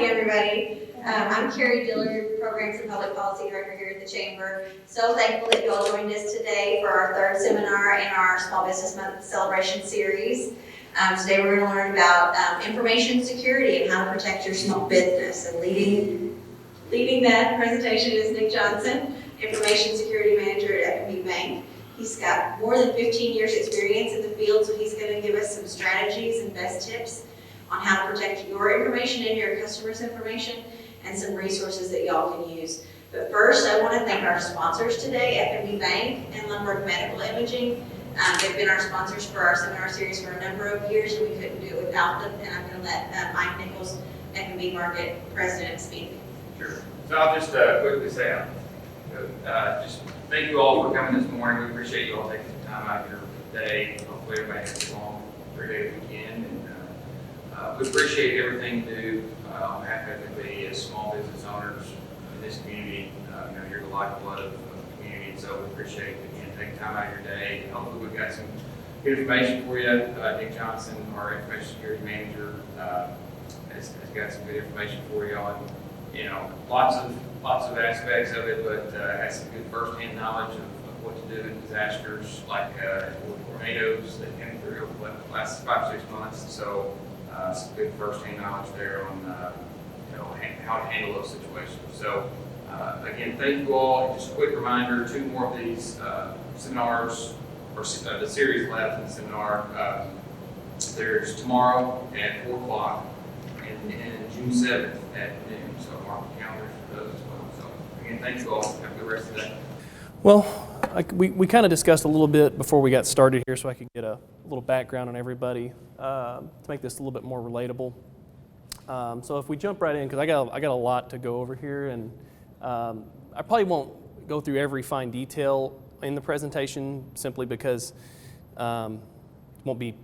morning, everybody. I'm Carrie Dillard, Programs and Public Policy Director here at the Chamber. So thankful that you all joined us today for our third seminar in our Small Business Month Celebration Series. Today we're going to learn about information security and how to protect your small business. And leading that presentation is Nick Johnson, Information Security Manager at FNB Bank. He's got more than 15 years experience in the field, so he's going to give us some strategies and best tips on how to protect your information and your customers' information, and some resources that y'all can use. But first, I want to thank our sponsors today, FNB Bank and Lumberg Medical Imaging. They've been our sponsors for our seminar series for a number of years, and we couldn't do it without them. And I'm going to let Mike Nichols, FNB Market President, speak. Sure. So I'll just quickly say, just thank you all for coming this morning. We appreciate you all taking some time out of your day. Hopefully everybody has a long 3-day weekend. And we appreciate everything you do on behalf of FNB as small business owners in this community. You're the lifeblood of the community, so we appreciate, again, taking time out of your day. Hopefully we've got some good information for you. Nick Johnson, our Information Security Manager, has got some good information for you on, lots of aspects of it, but has some good first-hand knowledge of what to do in disasters like tornadoes that came through over the last 5-6 months. So some good first-hand knowledge there on how to handle those situations. So again, thank you all. Just a quick reminder: 2 more of these seminars, or the series left in the seminar. There's tomorrow at 4 o'clock and June 7th at noon. So mark the calendars for those as well. So again, thank you all. Have a good rest of the day. Well, we kind of discussed a little bit before we got started here, so I could get a little background on everybody to make this a little bit more relatable. So if we jump right in, because I got a lot to go over here, and I probably won't go through every fine detail in the presentation simply because it won't be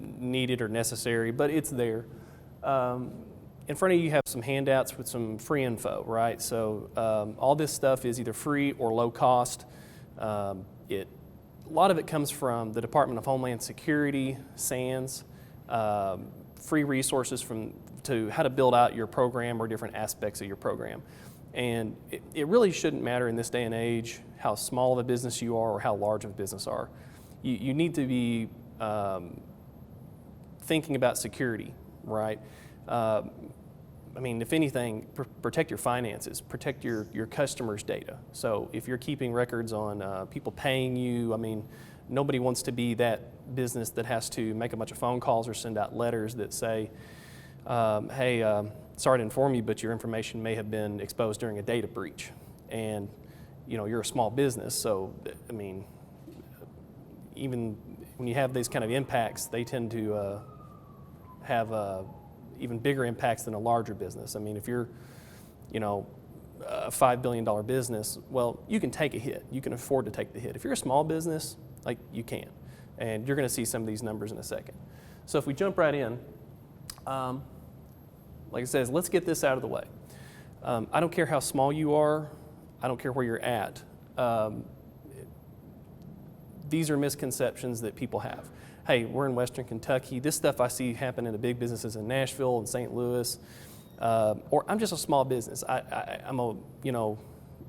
needed or necessary, but it's there. In front of you have some handouts with some free info, right? So all this stuff is either free or low cost. A lot of it comes from the Department of Homeland Security, SANS, free resources to how to build out your program or different aspects of your program. And it really shouldn't matter in this day and age how small of a business you are or how large of a business are. You need to be thinking about security, right? If anything, protect your finances, protect your customers' data. So if you're keeping records on people paying you, nobody wants to be that business that has to make a bunch of phone calls or send out letters that say, hey, sorry to inform you, but your information may have been exposed during a data breach. And, you're a small business, so, even when you have these kind of impacts, they tend to have even bigger impacts than a larger business. If you're, a $5 billion business, well, you can take a hit. You can afford to take the hit. If you're a small business, you can't. And you're going to see some of these numbers in a second. So if we jump right in, like I said, let's get this out of the way. I don't care how small you are. I don't care where you're at. These are misconceptions that people have. Hey, we're in Western Kentucky. This stuff I see happen in the big businesses in Nashville and St. Louis. Or I'm just a small business. I'm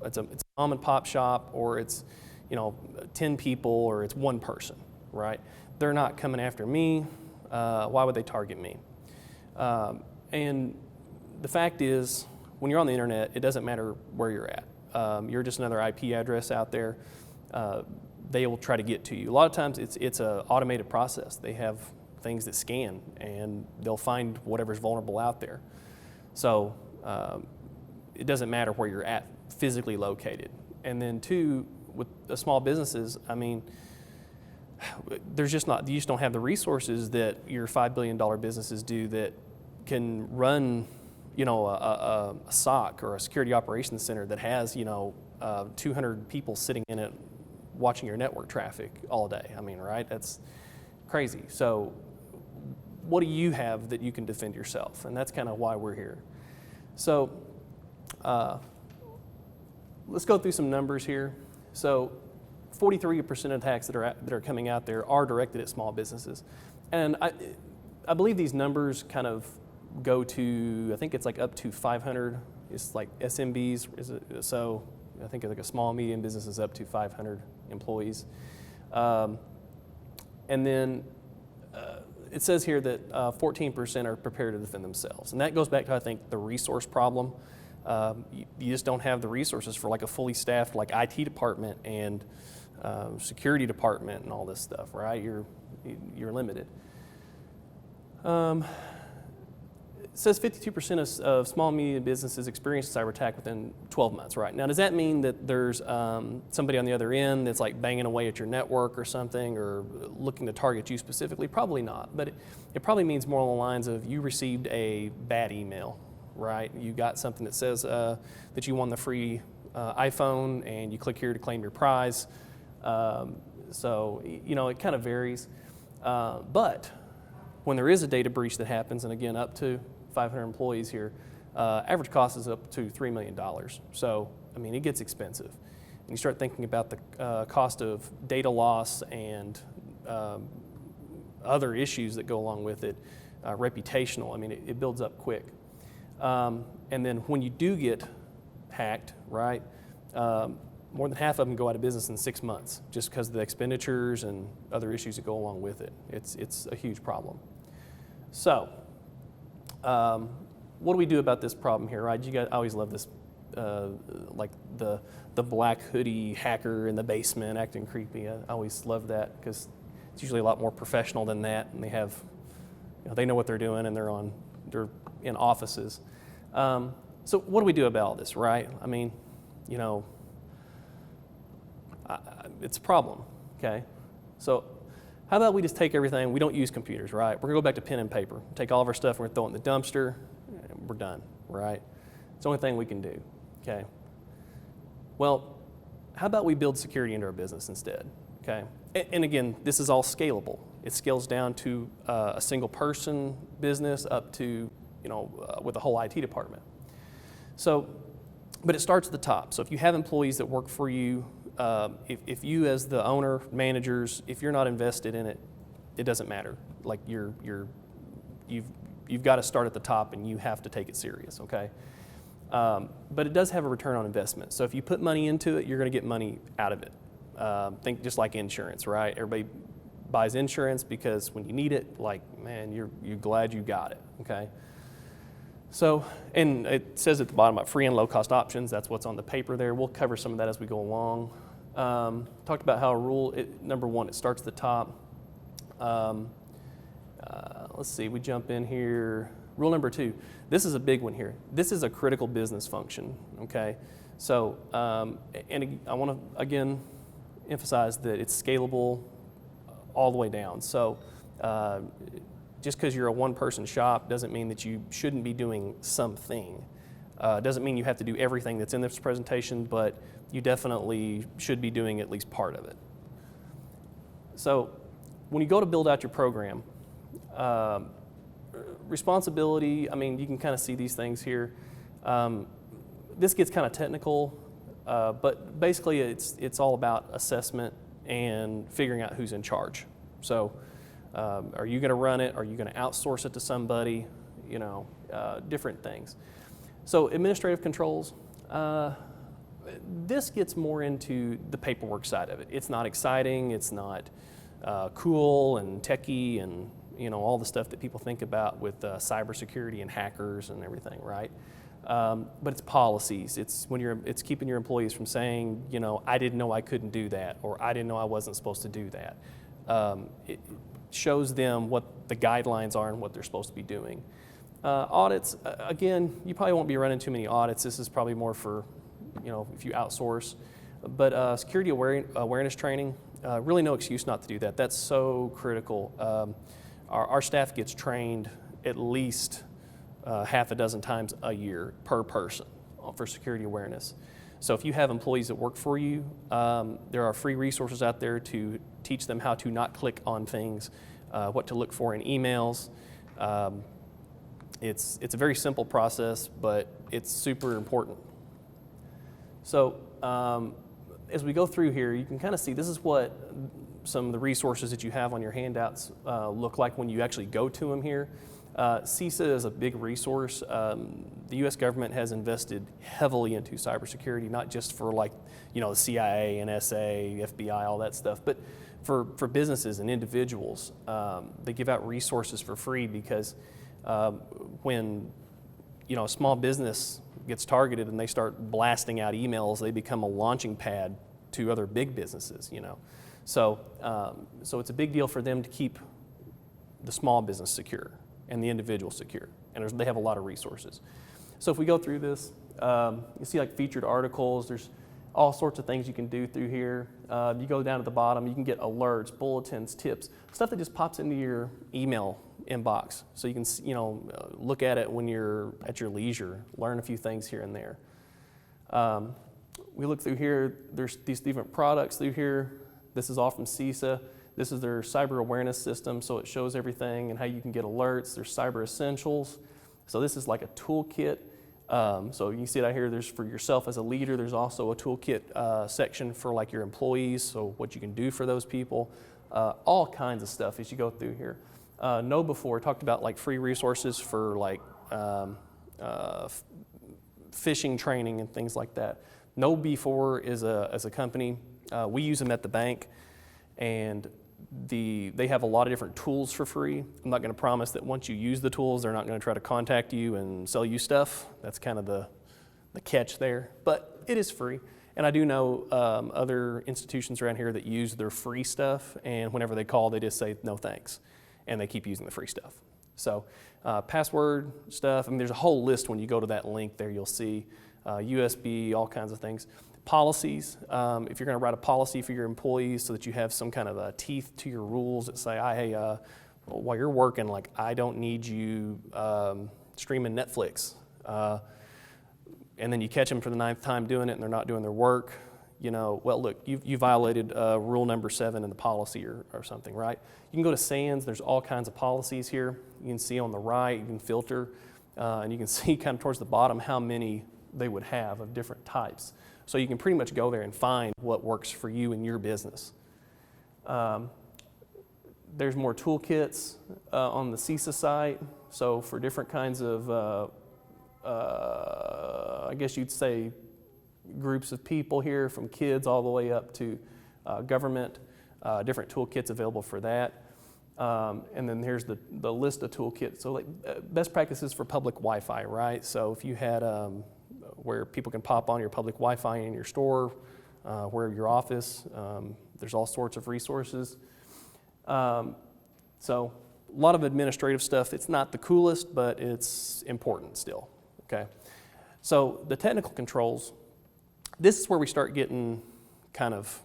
it's a mom and pop shop, or it's 10 people, or it's 1 person, right? They're not coming after me. Why would they target me? And the fact is, when you're on the internet, it doesn't matter where you're at. You're just another IP address out there. They will try to get to you. A lot of times it's an automated process. They have things that scan, and they'll find whatever's vulnerable out there. So it doesn't matter where you're at, physically located. And then 2, with the small businesses, you just don't have the resources that your $5 billion businesses do that can run, a SOC or a security operations center that has, 200 people sitting in it watching your network traffic all day. Right? That's crazy. So what do you have that you can defend yourself? And that's kind of why we're here. So let's go through some numbers here. So 43% of attacks that are coming out there are directed at small businesses. And I believe these numbers kind of go to, I think it's like up to 500. It's like SMBs, so I think like a small, medium business is up to 500 employees. And then it says here that 14% are prepared to defend themselves. And that goes back to, I think, the resource problem. You just don't have the resources for like a fully staffed like IT department and security department and all this stuff, right? You're limited. It says 52% of small and medium businesses experience a cyber attack within 12 months, right? Now, does that mean that there's somebody on the other end that's like banging away at your network or something, or looking to target you specifically? Probably not, but it probably means more along the lines of you received a bad email, right? You got something that says that you won the free iPhone, and you click here to claim your prize. So, it kind of varies. But when there is a data breach that happens, and again, up to 500 employees here, average cost is up to $3 million. So, it gets expensive. And you start thinking about the cost of data loss and other issues that go along with it, reputational, it builds up quick. And then when you do get hacked, right, more than half of them go out of business in 6 months just because of the expenditures and other issues that go along with it. It's a huge problem. So, what do we do about this problem here, right? You guys always love this, like the black hoodie hacker in the basement acting creepy. I always love that because it's usually a lot more professional than that, and they have, they know what they're doing, and they're in offices. So what do we do about all this, right? It's a problem, okay? So how about we just take everything, we don't use computers, right? We're gonna go back to pen and paper, take all of our stuff, we're gonna throw it in the dumpster, and we're done, right? It's the only thing we can do, okay? Well, how about we build security into our business instead, okay? And again, this is all scalable. It scales down to a single person business up to, with a whole IT department. So, but it starts at the top. So if you have employees that work for you, if you as the owner, managers, if you're not invested in it, it doesn't matter. Like you've got to start at the top, and you have to take it serious, okay? But it does have a return on investment. So if you put money into it, you're going to get money out of it. Think just like insurance, right? Everybody buys insurance because when you need it, like, man, you're glad you got it, okay? So, and it says at the bottom about free and low cost options. That's what's on the paper there. We'll cover some of that as we go along. Talked about how a rule, number one, it starts at the top. Let's see, we jump in here. Rule number 2, this is a big one here. This is a critical business function, okay? So, and I want to, again, emphasize that it's scalable all the way down. So, just because you're a one-person shop doesn't mean that you shouldn't be doing something. Doesn't mean you have to do everything that's in this presentation, but you definitely should be doing at least part of it. So when you go to build out your program, responsibility, you can kind of see these things here. This gets kind of technical, but basically it's all about assessment and figuring out who's in charge. So are you going to run it? Are you going to outsource it to somebody? Different things. So administrative controls, this gets more into the paperwork side of it. It's not exciting. It's not cool and techie and all the stuff that people think about with cybersecurity and hackers and everything, right? But it's policies. It's it's keeping your employees from saying, I didn't know I couldn't do that, or I didn't know I wasn't supposed to do that. It shows them what the guidelines are and what they're supposed to be doing. Audits, again, you probably won't be running too many audits. This is probably more for, if you outsource. But security awareness training, really no excuse not to do that. That's so critical. Our staff gets trained at least half a dozen times a year per person for security awareness. So if you have employees that work for you, there are free resources out there to teach them how to not click on things, what to look for in emails. It's a very simple process, but it's super important. So as we go through here, you can kind of see this is what some of the resources that you have on your handouts look like when you actually go to them here. CISA is a big resource. The U.S. government has invested heavily into cybersecurity, not just for like, the CIA, NSA, FBI, all that stuff, but for businesses and individuals. They give out resources for free because when a small business gets targeted and they start blasting out emails, they become a launching pad to other big businesses. So it's a big deal for them to keep the small business secure and the individual secure, and they have a lot of resources. So if we go through this, you see like featured articles. There's all sorts of things you can do through here. You go down to the bottom, you can get alerts, bulletins, tips, stuff that just pops into your email inbox. So you can look at it when you're at your leisure, learn a few things here and there. We look through here, there's these different products through here. This is all from CISA. This is their cyber awareness system, so it shows everything and how you can get alerts. There's cyber essentials. So this is like a toolkit. So you see it out here, there's for yourself as a leader. There's also a toolkit section for like your employees, so what you can do for those people. All kinds of stuff as you go through here. Know before, talked about like free resources for like phishing training and things like that. Know before is as a company, we use them at the bank, and they have a lot of different tools for free. I'm not going to promise that once you use the tools, they're not going to try to contact you and sell you stuff. That's kind of the catch there, but it is free. And I do know other institutions around here that use their free stuff, and whenever they call, they just say no thanks, and they keep using the free stuff. So password stuff, there's a whole list when you go to that link there. You'll see USB, all kinds of things. Policies, if you're going to write a policy for your employees so that you have some kind of teeth to your rules that say, hey, while you're working, like I don't need you streaming Netflix. And then you catch them for the 9th time doing it and they're not doing their work. Well, look, you violated rule number 7 in the policy or something, right? You can go to SANS. There's all kinds of policies here. You can see on the right, you can filter, and you can see kind of towards the bottom how many they would have of different types. So you can pretty much go there and find what works for you and your business. There's more toolkits on the CISA site. So for different kinds of, I guess you'd say, groups of people here, from kids all the way up to government, different toolkits available for that. And then here's the list of toolkits. So like best practices for public Wi-Fi, right? So if you had where people can pop on your public Wi-Fi in your store, where your office, there's all sorts of resources. So a lot of administrative stuff. It's not the coolest, but it's important still, okay? So the technical controls, this is where we start getting kind of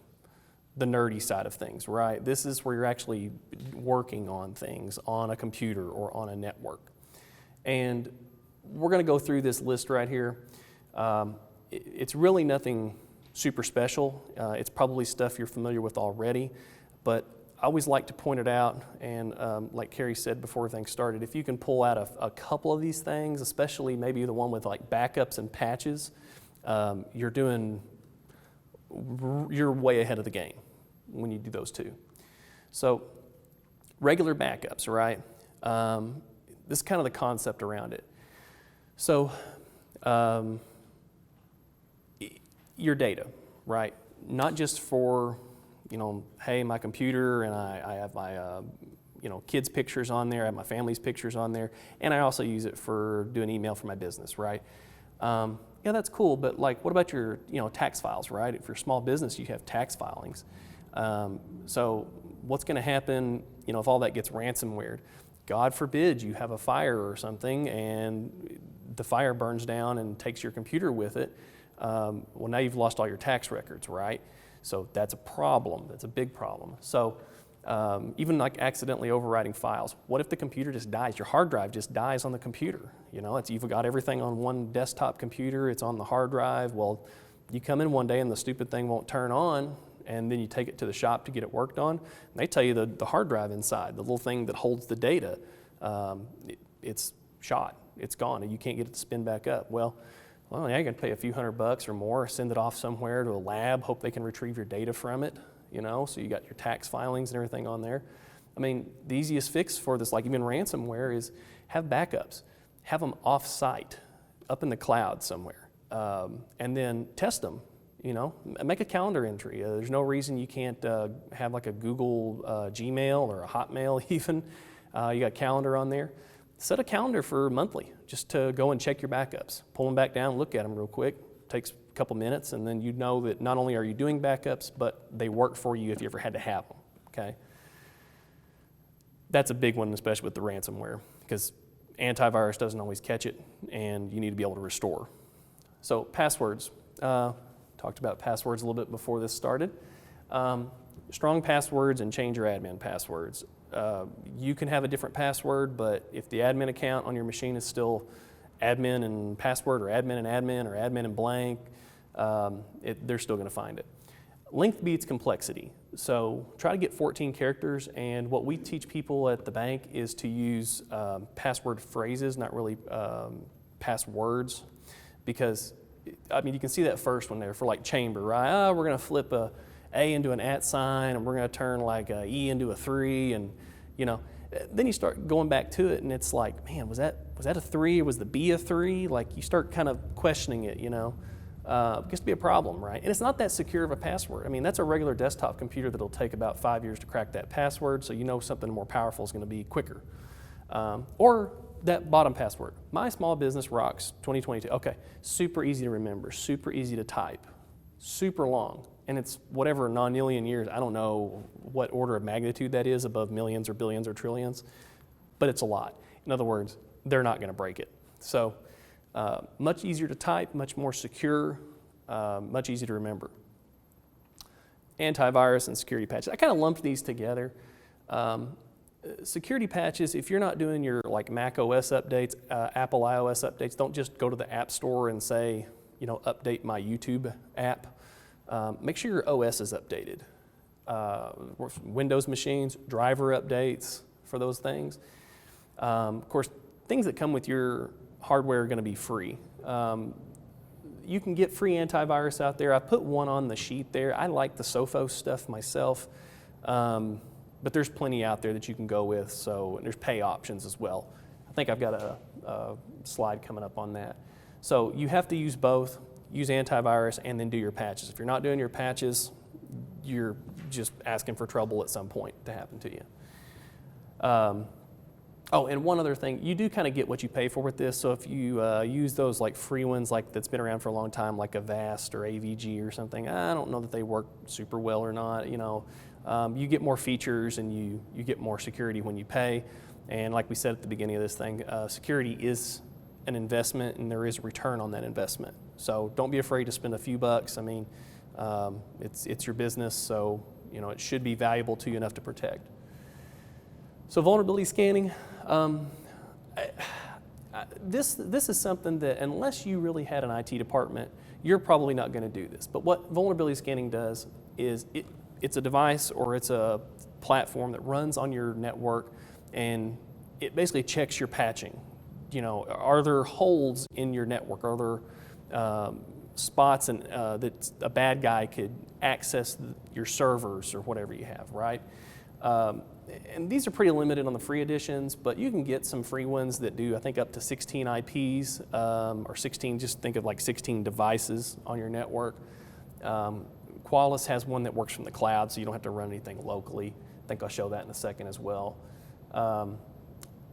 the nerdy side of things, right? This is where you're actually working on things on a computer or on a network. And we're going to go through this list right here. It's really nothing super special. It's probably stuff you're familiar with already, but I always like to point it out, and like Carrie said before things started, if you can pull out a couple of these things, especially maybe the one with like backups and patches, you're way ahead of the game when you do those two. So regular backups, right? This is kind of the concept around it. So your data, right? Not just for, hey, my computer, and I have my, kids' pictures on there, I have my family's pictures on there, and I also use it for doing email for my business, right? Yeah, that's cool, but like, what about your, tax files, right? If you're a small business, you have tax filings. So what's going to happen, if all that gets ransomwared? God forbid you have a fire or something, and the fire burns down and takes your computer with it. Well, now you've lost all your tax records, right? So that's a problem. That's a big problem. So even like accidentally overwriting files. What if the computer just dies? Your hard drive just dies on the computer. You've got everything on one desktop computer. It's on the hard drive. Well, you come in one day and the stupid thing won't turn on, and then you take it to the shop to get it worked on. And they tell you the hard drive inside, the little thing that holds the data, it's shot. It's gone, and you can't get it to spin back up. Well, now you can pay a few $100 or more, send it off somewhere to a lab, hope they can retrieve your data from it. so you got your tax filings and everything on there. I mean, the easiest fix for this, like even ransomware, is have backups. Have them off-site, up in the cloud somewhere, and then test them. Make a calendar entry. There's no reason you can't have like a Google Gmail or a Hotmail even. You got calendar on there. Set a calendar for monthly, just to go and check your backups. Pull them back down, look at them real quick. Takes a couple minutes, and then you know that not only are you doing backups, but they work for you if you ever had to have them, okay? That's a big one, especially with the ransomware, because antivirus doesn't always catch it, and you need to be able to restore. So passwords. Talked about passwords a little bit before this started. Strong passwords and change your admin passwords. You can have a different password, but if the admin account on your machine is still admin and password, or admin and admin, or admin and blank, they're still going to find it. Length beats complexity. So try to get 14 characters, and what we teach people at the bank is to use password phrases, not really passwords, because you can see that first one there for like chamber, right? We're going to flip a into an @ sign, and we're going to turn like a E into a 3, and then you start going back to it, and it's like, man, was that a 3, or was the B a 3? Like, you start kind of questioning it, it gets to be a problem, right? And it's not that secure of a password. I mean, that's a regular desktop computer that'll take about 5 years to crack that password, so something more powerful is going to be quicker. Or that bottom password, My Small Business Rocks 2022. Okay, super easy to remember, super easy to type, super long. And it's whatever nonillion years, I don't know what order of magnitude that is, above millions or billions or trillions, but it's a lot. In other words, they're not going to break it. So much easier to type, much more secure, much easier to remember. Antivirus and security patches. I kind of lumped these together. Security patches, if you're not doing your like Mac OS updates, Apple iOS updates, don't just go to the App Store and say, update my YouTube app. Make sure your OS is updated. Windows machines, driver updates for those things. Of course, things that come with your hardware are going to be free. You can get free antivirus out there. I put one on the sheet there. I like the Sophos stuff myself, but there's plenty out there that you can go with. So there's pay options as well. I think I've got a slide coming up on that. So you have to use both. Use antivirus and then do your patches. If you're not doing your patches, you're just asking for trouble at some point to happen to you. And one other thing, you do kind of get what you pay for with this. So if you use those like free ones, like that's been around for a long time, like Avast or AVG or something, I don't know that they work super well or not. You get more features and you get more security when you pay. And like we said at the beginning of this thing, security is an investment, and there is a return on that investment. So don't be afraid to spend a few bucks. I mean, it's your business, so it should be valuable to you enough to protect. So vulnerability scanning, this is something that unless you really had an IT department, you're probably not going to do this. But what vulnerability scanning does is it's a device or it's a platform that runs on your network, and it basically checks your patching. Are there holes in your network? Are there spots that a bad guy could access your servers or whatever you have, right? And these are pretty limited on the free editions, but you can get some free ones that do, I think, up to 16 IPs or 16, just think of like 16 devices on your network. Qualys has one that works from the cloud, so you don't have to run anything locally. I think I'll show that in a second as well.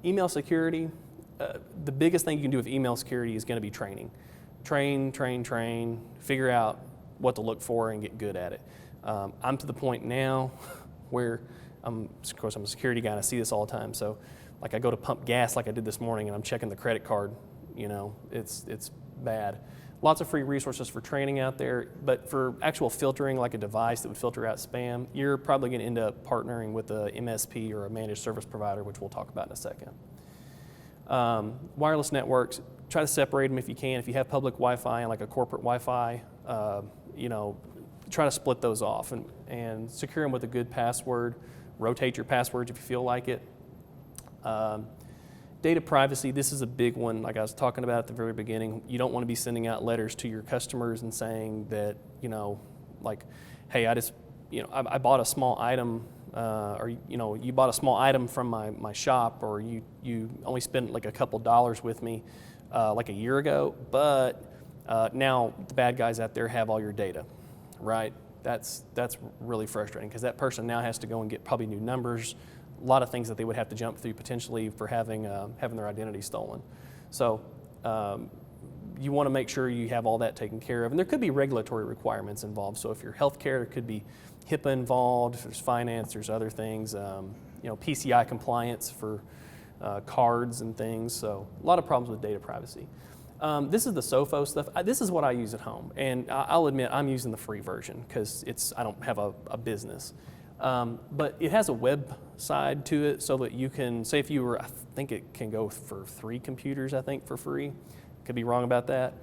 Email security. The biggest thing you can do with email security is going to be training. Train, figure out what to look for and get good at it. I'm to the point now where, of course, I'm a security guy and I see this all the time. So like I go to pump gas like I did this morning and I'm checking the credit card, it's bad. Lots of free resources for training out there, but for actual filtering, like a device that would filter out spam, you're probably going to end up partnering with a MSP or a managed service provider, which we'll talk about in a second. Wireless networks, try to separate them if you can. If you have public Wi-Fi and like a corporate Wi-Fi, try to split those off and secure them with a good password. Rotate your passwords if you feel like it. Data privacy, this is a big one. Like I was talking about at the very beginning, you don't want to be sending out letters to your customers and saying that, like, hey, I just I bought a small item, or you bought a small item from my shop, or you only spent like a couple dollars with me like a year ago, but now the bad guys out there have all your data, right? That's really frustrating because that person now has to go and get probably new numbers, a lot of things that they would have to jump through potentially for having their identity stolen. So you want to make sure you have all that taken care of. And there could be regulatory requirements involved. So if you're healthcare, there could be HIPAA involved. If there's finance, there's other things. PCI compliance for cards and things. So a lot of problems with data privacy. This is the SOFO stuff. This is what I use at home. And I'll admit I'm using the free version because I don't have a business. But it has a web side to it so that you can, say if you were, I think it can go for 3 computers, I think, for free. Could be wrong about that.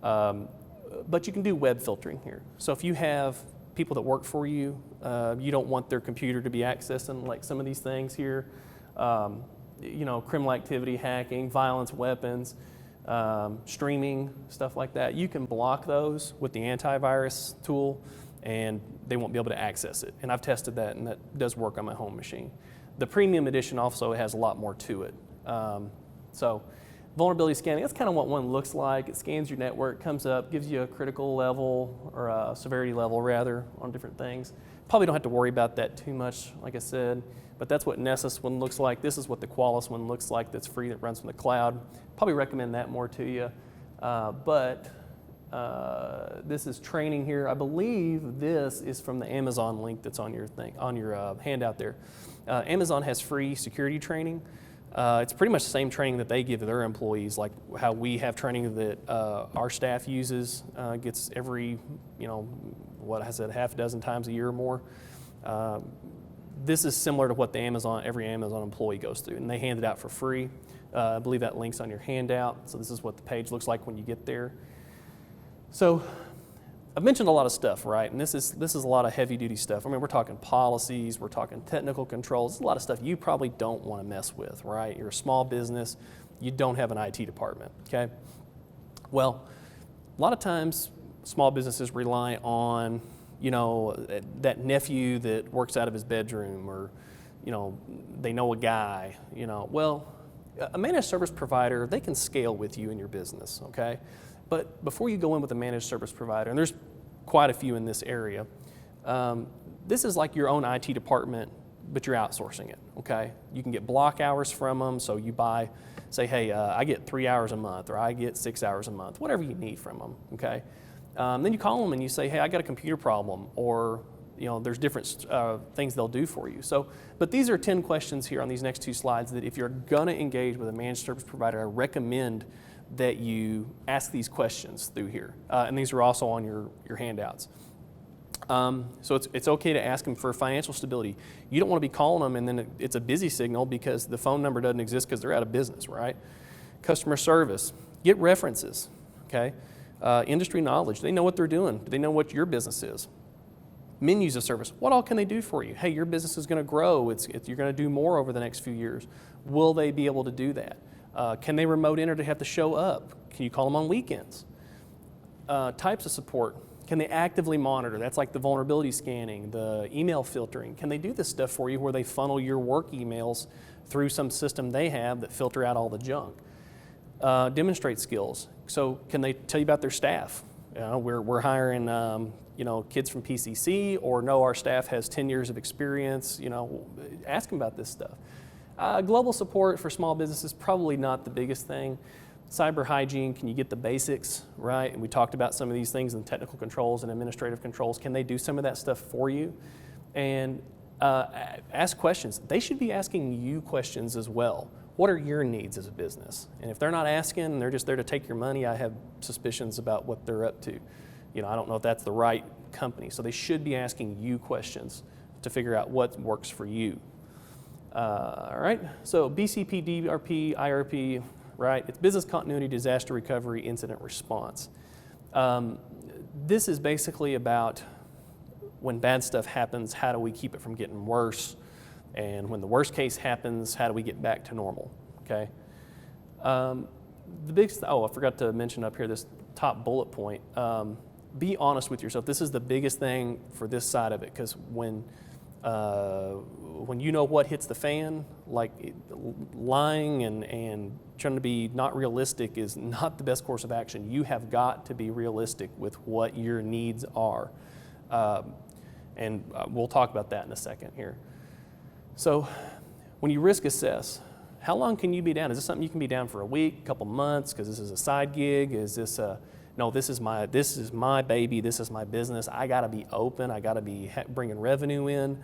But you can do web filtering here. So if you have people that work for you, you don't want their computer to be accessing like some of these things here, criminal activity, hacking, violence, weapons, streaming, stuff like that. You can block those with the antivirus tool and they won't be able to access it. And I've tested that and that does work on my home machine. The premium edition also has a lot more to it. Vulnerability scanning, that's kind of what one looks like. It scans your network, comes up, gives you a critical level, or a severity level rather, on different things. Probably don't have to worry about that too much, like I said, but that's what Nessus one looks like. This is what the Qualys one looks like that's free, that runs from the cloud. Probably recommend that more to you. This is training here. I believe this is from the Amazon link that's on your handout there. Amazon has free security training. It's pretty much the same training that they give to their employees, like how we have training that our staff uses, gets every, half a dozen times a year or more. This is similar to what every Amazon employee goes through, and they hand it out for free. I believe that link's on your handout, so this is what the page looks like when you get there. So I've mentioned a lot of stuff, right? And this is a lot of heavy-duty stuff. I mean, we're talking policies, we're talking technical controls, a lot of stuff you probably don't want to mess with, right? You're a small business, you don't have an IT department, okay? Well, a lot of times small businesses rely on, that nephew that works out of his bedroom, or, they know a guy, Well, a managed service provider, they can scale with you in your business, okay? But before you go in with a managed service provider, and there's quite a few in this area, this is like your own IT department, but you're outsourcing it, okay? You can get block hours from them, so you say, hey, I get 3 hours a month, or I get 6 hours a month, whatever you need from them, okay? Then you call them and you say, hey, I got a computer problem, or there's different things they'll do for you. But these are 10 questions here on these next 2 slides that if you're gonna engage with a managed service provider, I recommend that you ask these questions through here. And these are also on your handouts. So it's okay to ask them for financial stability. You don't want to be calling them and then it's a busy signal because the phone number doesn't exist because they're out of business, right? Customer service, get references, okay? Industry knowledge, they know what they're doing. Do they know what your business is? Menus of service, what all can they do for you? Hey, your business is going to grow. You're going to do more over the next few years. Will they be able to do that? Can they remote enter to have to show up? Can you call them on weekends? Types of support. Can they actively monitor? That's like the vulnerability scanning, the email filtering. Can they do this stuff for you where they funnel your work emails through some system they have that filter out all the junk? Demonstrate skills. So can they tell you about their staff? We're hiring kids from PCC, or no, our staff has 10 years of experience. Ask them about this stuff. Global support for small businesses, probably not the biggest thing. Cyber hygiene, can you get the basics, right? And we talked about some of these things in technical controls and administrative controls. Can they do some of that stuff for you? And ask questions. They should be asking you questions as well. What are your needs as a business? And if they're not asking and they're just there to take your money, I have suspicions about what they're up to. I don't know if that's the right company. So they should be asking you questions to figure out what works for you. All right, so BCP, DRP, IRP, right? It's business continuity, disaster recovery, incident response. This is basically about when bad stuff happens, how do we keep it from getting worse? And when the worst case happens, how do we get back to normal, okay? I forgot to mention up here this top bullet point. be honest with yourself. This is the biggest thing for this side of it, because when you know what hits the fan, lying and trying to be not realistic is not the best course of action. You have got to be realistic with what your needs are. And we'll talk about that in a second here. So when you risk assess, how long can you be down? Is this something you can be down for a week, a couple months, because this is a side gig? Is this no, this is my baby, this is my business. I got to be open. I got to be bringing revenue in.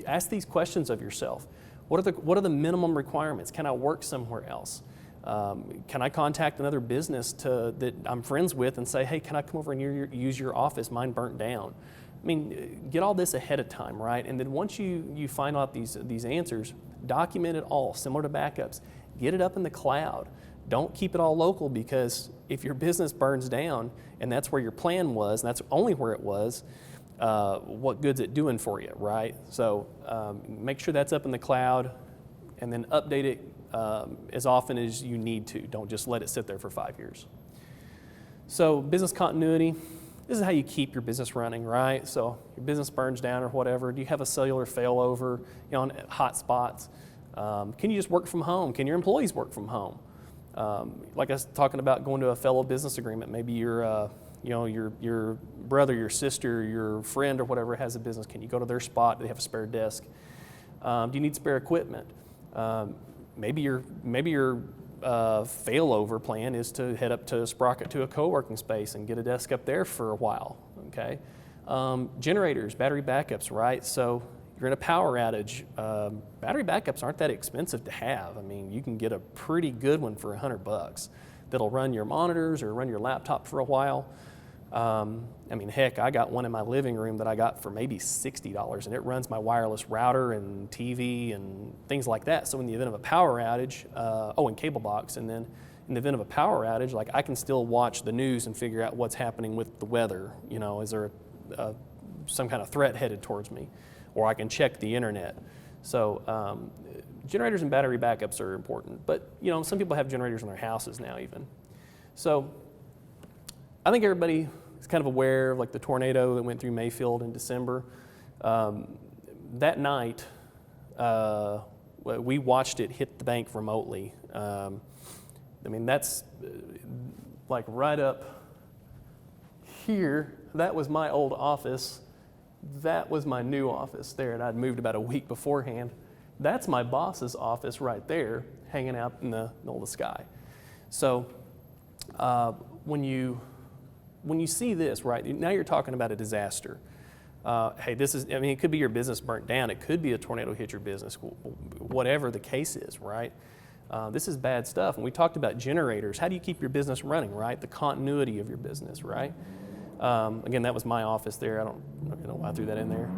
Ask these questions of yourself. What are the minimum requirements? Can I work somewhere else? Can I contact another business that I'm friends with and say, hey, can I come over and use your office? Mine burnt down. I mean, get all this ahead of time, right? And then once you find out these answers, document it all, similar to backups. Get it up in the cloud. Don't keep it all local, because if your business burns down and that's where your plan was, and that's only where it was, what good's it doing for you, right? So make sure that's up in the cloud, and then update it as often as you need to. Don't just let it sit there for 5 years. So business continuity, this is how you keep your business running, right? So your business burns down or whatever. Do you have a cellular failover, on hot spots? Can you just work from home? Can your employees work from home? Like I was talking about going to a fellow business agreement, maybe your brother, your sister, your friend or whatever has a business. Can you go to their spot? Do they have a spare desk? Do you need spare equipment? Maybe your failover plan is to head up to Sprocket to a co-working space and get a desk up there for a while, okay? Generators, battery backups, right? So you're in a power outage. Battery backups aren't that expensive to have. I mean, you can get a pretty good one for $100 that'll run your monitors or run your laptop for a while. Heck, I got one in my living room that I got for maybe $60, and it runs my wireless router and TV and things like that. So in the event of a power outage, and cable box, and then in the event of a power outage, I can still watch the news and figure out what's happening with the weather. Is there some kind of threat headed towards me? Or I can check the internet. So generators and battery backups are important, but some people have generators in their houses now even. So I think everybody is kind of aware of the tornado that went through Mayfield in December. That night, we watched it hit the bank remotely. That's right up here. That was my old office. That was my new office there, and I'd moved about a week beforehand. That's my boss's office right there, hanging out in the middle of the sky. So when you see this, right, now you're talking about a disaster. Hey, it could be your business burnt down. It could be a tornado hit your business, whatever the case is, right? This is bad stuff. And we talked about generators. How do you keep your business running, right? The continuity of your business, right? Again, that was my office there. I don't know why I threw that in there.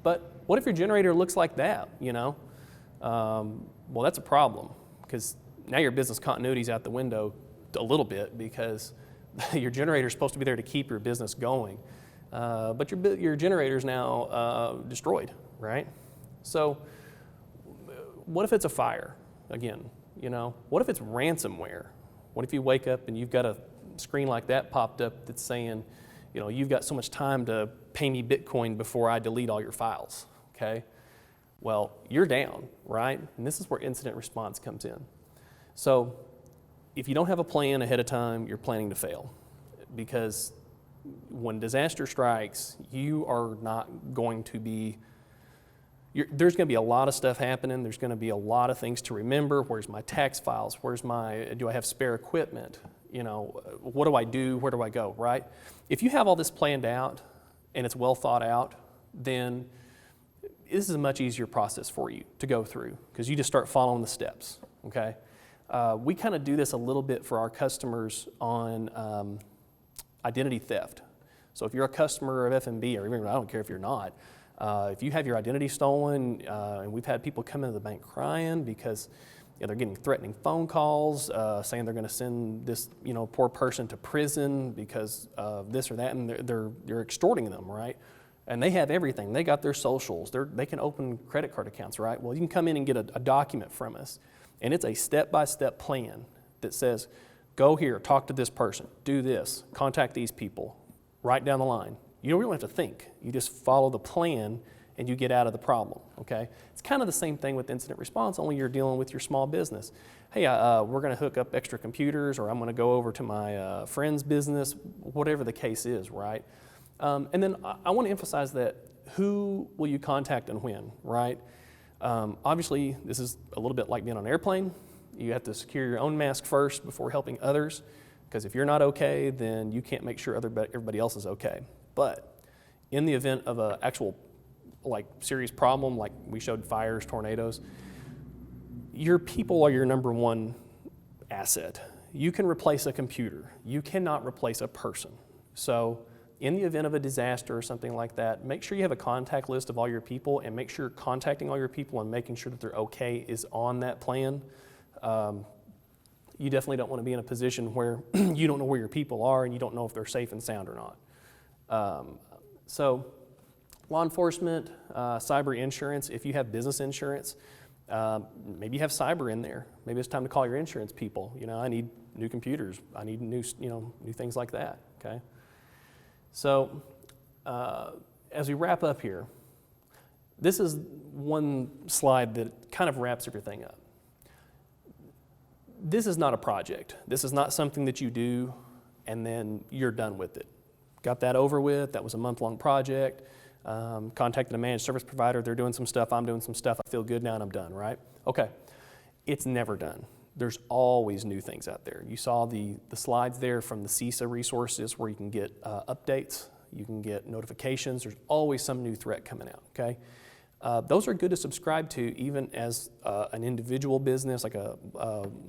But what if your generator looks like that, Well, that's a problem, because now your business continuity is out the window a little bit, because your generator is supposed to be there to keep your business going. But your generator is now destroyed, right? So what if it's a fire again? What if it's ransomware? What if you wake up and you've got a screen like that popped up that's saying, you've got so much time to pay me Bitcoin before I delete all your files, okay? Well, you're down, right? And this is where incident response comes in. So if you don't have a plan ahead of time, you're planning to fail, because when disaster strikes, you are not going to be, there's going to be a lot of stuff happening. There's going to be a lot of things to remember. Where's my tax files? Do I have spare equipment? What do I do? Where do I go, right? If you have all this planned out and it's well thought out, then this is a much easier process for you to go through, because you just start following the steps, okay? We kind of do this a little bit for our customers on identity theft. So if you're a customer of FNB, or even I don't care if you're not, if you have your identity stolen, and we've had people come into the bank crying because they're getting threatening phone calls, saying they're going to send this poor person to prison because of this or that, and they're extorting them, right? And they have everything. They got their socials. They can open credit card accounts, right? Well, you can come in and get a document from us, and it's a step-by-step plan that says, Go here, talk to this person, do this, contact these people, right down the line. You don't really have to think. You just follow the plan and you get out of the problem, okay? It's kind of the same thing with incident response, only you're dealing with your small business. Hey, we're gonna hook up extra computers, or I'm gonna go over to my friend's business, whatever the case is, right? And then I wanna emphasize that who will you contact and when, right? Obviously, this is a little bit like being on an airplane. You have to secure your own mask first before helping others, because if you're not okay, then you can't make sure everybody else is okay. But in the event of an actual serious problem, like we showed fires, tornadoes, your people are your number one asset. You can replace a computer. You cannot replace a person. So in the event of a disaster or something like that, make sure you have a contact list of all your people, and make sure contacting all your people and making sure that they're okay is on that plan. You definitely don't want to be in a position where you don't know where your people are and you don't know if they're safe and sound or not. So law enforcement, cyber insurance, if you have business insurance, maybe you have cyber in there. Maybe it's time to call your insurance people. You know, I need new computers. I need new things like that, okay? So as we wrap up here, this is one slide that kind of wraps everything up. This is not a project. This is not something that you do and then you're done with it. Got that over with. That was a month-long project. Contacted a managed service provider. They're doing some stuff. I'm doing some stuff. I feel good now and I'm done, right? Okay. It's never done. There's always new things out there. You saw the slides there from the CISA resources where you can get updates. You can get notifications. There's always some new threat coming out, okay? Those are good to subscribe to even as an individual business, like a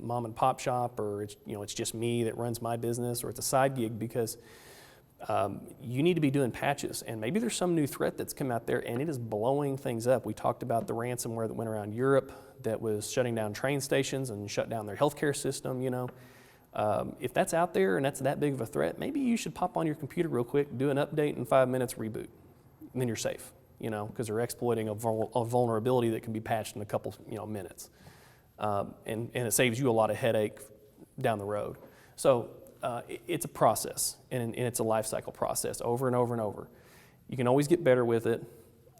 mom and pop shop, or it's just me that runs my business, or it's a side gig, because you need to be doing patches, and maybe there's some new threat that's come out there and it is blowing things up. We talked about the ransomware that went around Europe that was shutting down train stations and shut down their healthcare system, If that's out there and that's that big of a threat, maybe you should pop on your computer real quick, do an update in 5 minutes, reboot, and then you're safe, because they're exploiting a vulnerability that can be patched in a couple, minutes. And it saves you a lot of headache down the road. So it's a process, and it's a life cycle process over and over and over. You can always get better with it.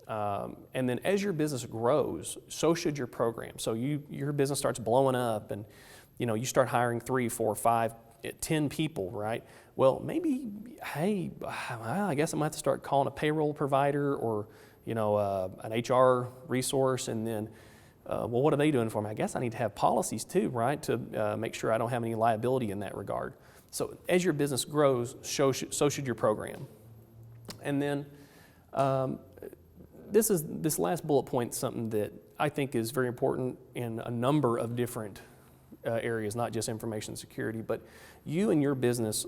And then as your business grows, so should your program. So your business starts blowing up and you start hiring 3, 4, 5, 10 people, right? Well, maybe, hey, I guess I'm gonna have to start calling a payroll provider or an HR resource, and then well, what are they doing for me? I guess I need to have policies too, right, to make sure I don't have any liability in that regard. So as your business grows, so should your program. And then this last bullet point is something that I think is very important in a number of different areas, not just information security, but you and your business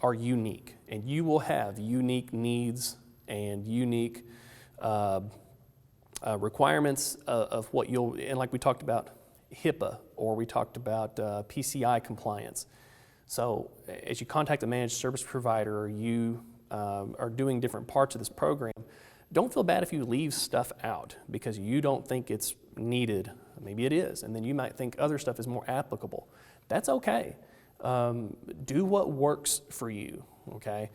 are unique, and you will have unique needs and unique requirements of what and like we talked about HIPAA, or we talked about PCI compliance. So as you contact a managed service provider, or you are doing different parts of this program, don't feel bad if you leave stuff out because you don't think it's needed. Maybe it is, and then you might think other stuff is more applicable. That's okay. Do what works for you, okay?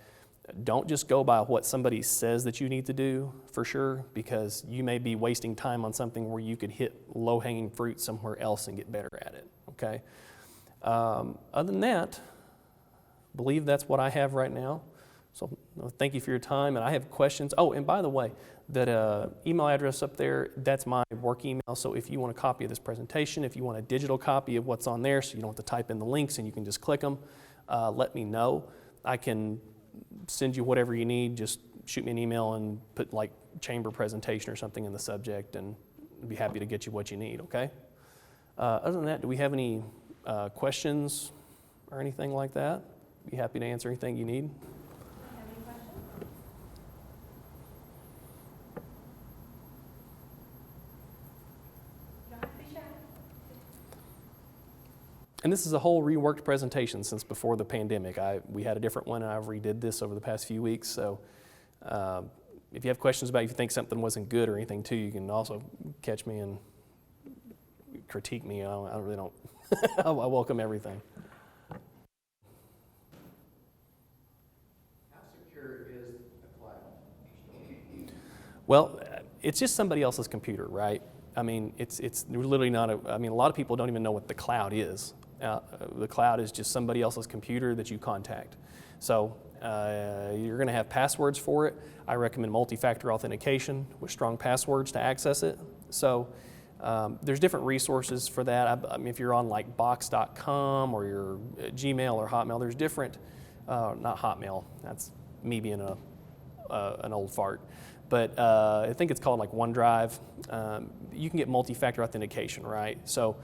Don't just go by what somebody says that you need to do, for sure, because you may be wasting time on something where you could hit low-hanging fruit somewhere else and get better at it, okay? Other than that, I believe that's what I have right now. So thank you for your time, and I have questions. Oh, and by the way, that email address up there, that's my work email. So if you want a copy of this presentation, if you want a digital copy of what's on there so you don't have to type in the links and you can just click them, let me know. I can send you whatever you need. Just shoot me an email and put like chamber presentation or something in the subject, and I'd be happy to get you what you need, okay? Other than that, do we have any questions or anything like that? Be happy to answer anything you need. And this is a whole reworked presentation since before the pandemic. We had a different one, and I've redid this over the past few weeks. So if you have questions about if you think something wasn't good or anything too, you can also catch me and critique me. I really don't. I welcome everything. Well, it's just somebody else's computer, right? I mean, it's literally not a lot of people don't even know what the cloud is. The cloud is just somebody else's computer that you contact. So you're going to have passwords for it. I recommend multi-factor authentication with strong passwords to access it. So there's different resources for that. I mean, if you're on like box.com or your Gmail or Hotmail, there's different, not Hotmail, that's me being an old fart. But I think it's called like OneDrive. You can get multi-factor authentication, right? So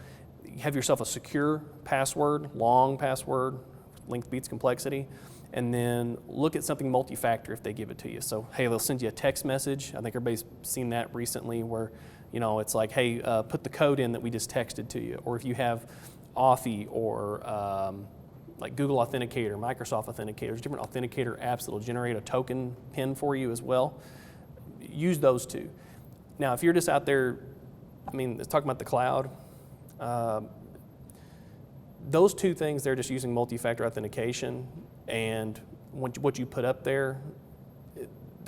have yourself a secure password, long password, length beats complexity, and then look at something multi-factor if they give it to you. So, hey, they'll send you a text message. I think everybody's seen that recently where, it's like, hey, put the code in that we just texted to you. Or if you have Authy or like Google Authenticator, Microsoft Authenticator, there's different authenticator apps that will generate a token PIN for you as well. Use those two. Now, if you're just out there, let's talk about the cloud. Those two things, they're just using multi-factor authentication, and what you put up there,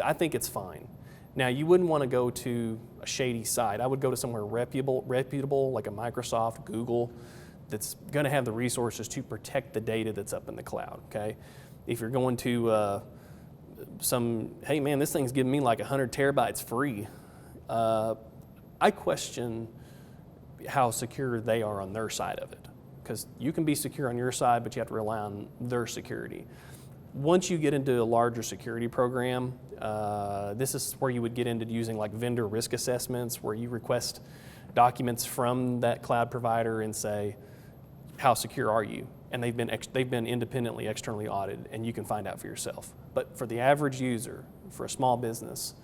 I think it's fine. Now, you wouldn't want to go to a shady site. I would go to somewhere reputable like a Microsoft, Google, that's going to have the resources to protect the data that's up in the cloud, okay? If you're going to hey man, this thing's giving me like 100 terabytes free, I question how secure they are on their side of it. Because you can be secure on your side, but you have to rely on their security. Once you get into a larger security program, this is where you would get into using like vendor risk assessments, where you request documents from that cloud provider and say, how secure are you? And they've been independently, externally audited, and you can find out for yourself. But for the average user, for a small business,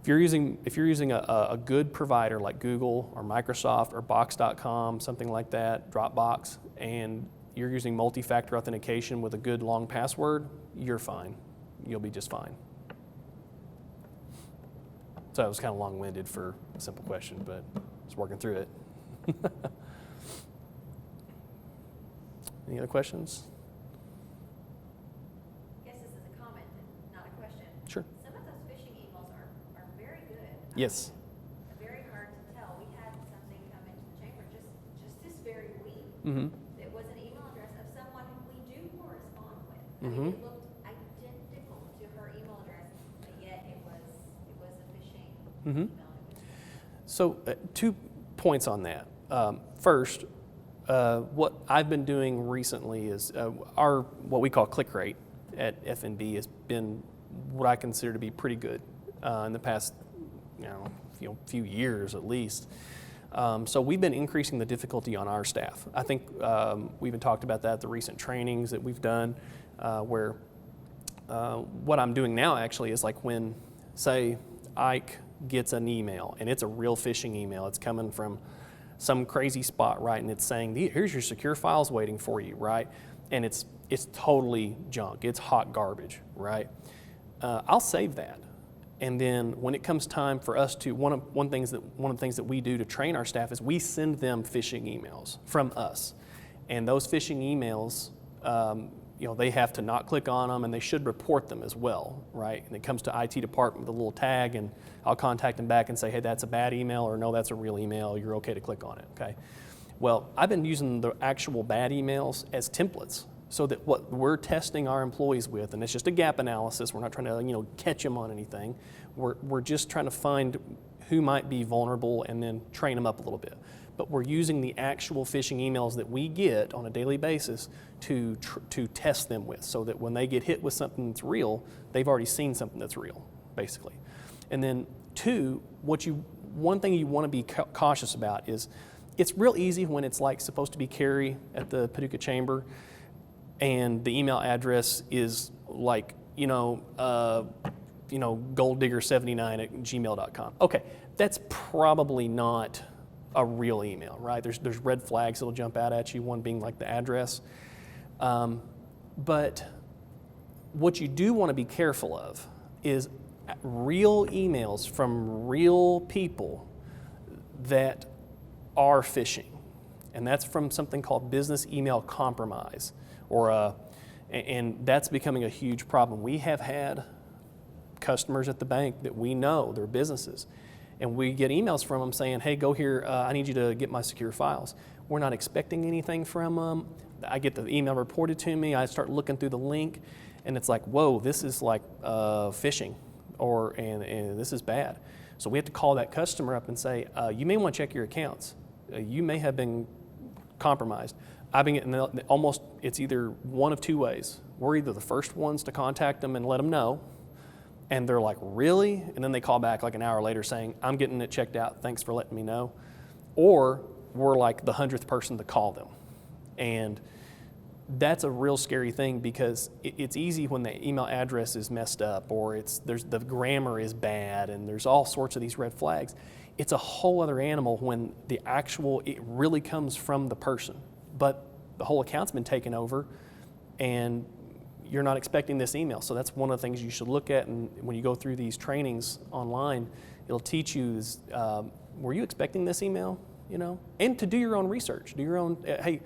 if you're using a good provider like Google or Microsoft or Box.com, something like that, Dropbox, and you're using multi-factor authentication with a good long password, you're fine. You'll be just fine. So that was kind of long-winded for a simple question, but I was working through it. Any other questions? I guess this is a comment, not a question. Sure. Some of those phishing emails are very good. Yes. Very hard to tell. We had something come into the chamber just this very week. Mm-hmm. It was an email address of someone who we do correspond with. Mm-hmm. It looked identical to her email address, but yet it was a phishing Mm-hmm. email. So 2 points on that. First, what I've been doing recently is our what we call click rate at FNB has been what I consider to be pretty good in the past few years at least. So we've been increasing the difficulty on our staff. I think we even talked about that at the recent trainings that we've done where what I'm doing now actually is like when, say, Ike gets an email and it's a real phishing email. It's coming from some crazy spot, right? And it's saying, here's your secure files waiting for you, right? And it's totally junk. It's hot garbage, right? I'll save that. And then when it comes time for us to, one of the things that we do to train our staff is we send them phishing emails from us. And those phishing emails, they have to not click on them, and they should report them as well, right? And it comes to IT department with a little tag, and I'll contact them back and say, hey, that's a bad email, or no, that's a real email. You're okay to click on it, okay? Well, I've been using the actual bad emails as templates so that what we're testing our employees with, and it's just a gap analysis. We're not trying to, catch them on anything. We're just trying to find who might be vulnerable and then train them up a little bit. But we're using the actual phishing emails that we get on a daily basis to test them with, so that when they get hit with something that's real, they've already seen something that's real, basically. And then 2, one thing you want to be cautious about is it's real easy when it's like supposed to be Carrie at the Paducah Chamber, and the email address is like golddigger79 at gmail.com. Okay, that's probably not a real email, right? There's red flags that'll jump out at you, one being like the address. But what you do want to be careful of is real emails from real people that are phishing. And that's from something called business email compromise, and that's becoming a huge problem. We have had customers at the bank that we know, they're businesses. And we get emails from them saying, hey, go here, I need you to get my secure files. We're not expecting anything from them. I get the email reported to me, I start looking through the link, and it's like, whoa, this is like phishing, and this is bad. So we have to call that customer up and say, you may want to check your accounts. You may have been compromised. I've been getting almost, it's either one of two ways. We're either the first ones to contact them and let them know, and they're like, really? And then they call back like an hour later saying, I'm getting it checked out, thanks for letting me know. Or we're like the 100th person to call them. And that's a real scary thing, because it's easy when the email address is messed up, or the grammar is bad, and there's all sorts of these red flags. It's a whole other animal when it really comes from the person, but the whole account's been taken over, and you're not expecting this email. So that's one of the things you should look at, and when you go through these trainings online, it'll teach you is, were you expecting this email? And to do your own research, do your own, hey,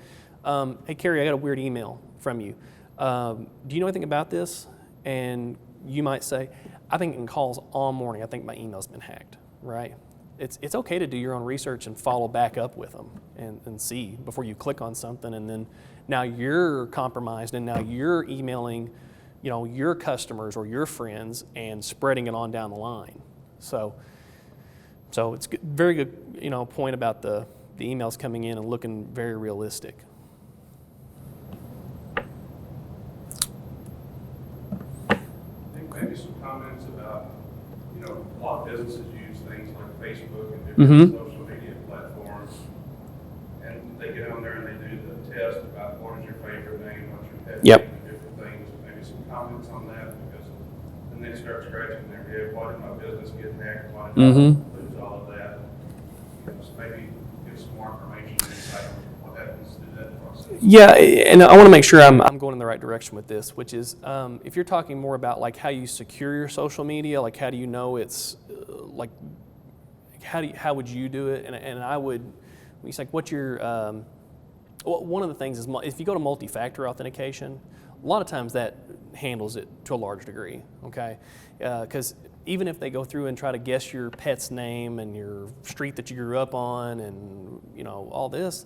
Carrie, I got a weird email from you. Do you know anything about this? And you might say, I've been getting calls all morning. I think my email's been hacked, right? It's okay to do your own research and follow back up with them and see before you click on something, and then now you're compromised, and now you're emailing, your customers or your friends and spreading it on down the line. So it's very good, point about the emails coming in and looking very realistic. Maybe some comments about, a lot of businesses use things like Facebook and different social media platforms, and they get on there and they do the test about what is your favorite name, what's your pet name, and different things. Maybe some comments on that, because then they start scratching their head. Why did my business get hacked? Why did I lose all of that? So maybe give some more information and insight on what happens through that process. Yeah, and I want to make sure I'm going in the right direction with this, which is if you're talking more about like how you secure your social media, like how do you know it's like how would you do it? And I would, when you say what's your one of the things is if you go to multi-factor authentication, a lot of times that handles it to a large degree. Okay, because even if they go through and try to guess your pet's name and your street that you grew up on and all this.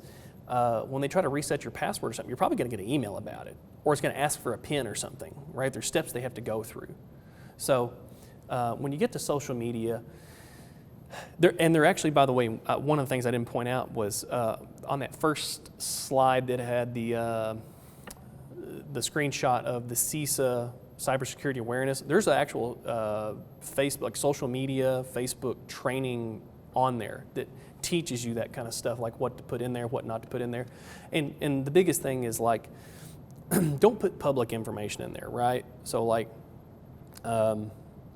When they try to reset your password or something, you're probably going to get an email about it, or it's going to ask for a PIN or something, right? There's steps they have to go through. So when you get to social media, they're actually, by the way, one of the things I didn't point out was on that first slide that had the screenshot of the CISA cybersecurity awareness. There's an actual Facebook, social media, Facebook training on there that teaches you that kind of stuff, like what to put in there, what not to put in there. And the biggest thing is like, don't put public information in there, right? So like,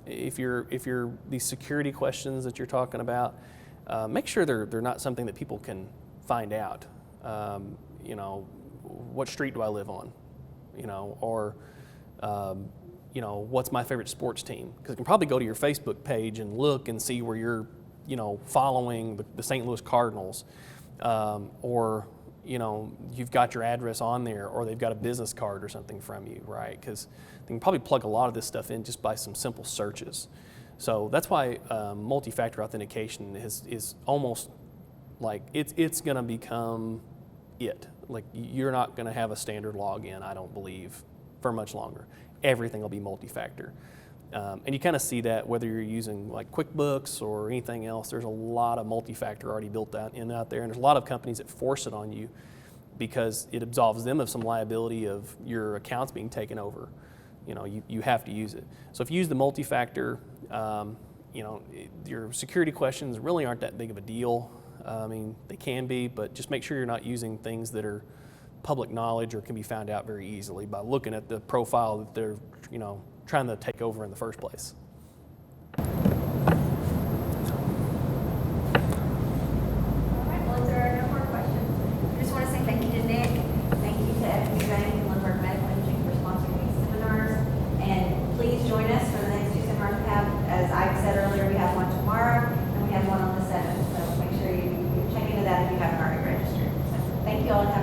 if you're these security questions that you're talking about, make sure they're not something that people can find out. What street do I live on? Or what's my favorite sports team? Because you can probably go to your Facebook page and look and see where you're following the St. Louis Cardinals, or you've got your address on there, or they've got a business card or something from you, right? Because they can probably plug a lot of this stuff in just by some simple searches. So that's why multi-factor authentication is almost like it's going to become it. Like you're not going to have a standard login, I don't believe, for much longer. Everything will be multi-factor. And you kind of see that whether you're using like QuickBooks or anything else. There's a lot of multi-factor already built out there, and there's a lot of companies that force it on you because it absolves them of some liability of your accounts being taken over. You have to use it. So if you use the multi-factor, your security questions really aren't that big of a deal. I mean, they can be, but just make sure you're not using things that are public knowledge or can be found out very easily by looking at the profile that they're, trying to take over in the first place. All right, well, if there are no more questions, I just want to say thank you to Nick, thank you to FNB Bank and Lindbergh Medical Imaging for sponsoring these seminars, and please join us for the next two seminars we have. As I said earlier, we have one tomorrow, and we have one on the 7th, so make sure you check into that if you haven't already registered. So thank you all, and have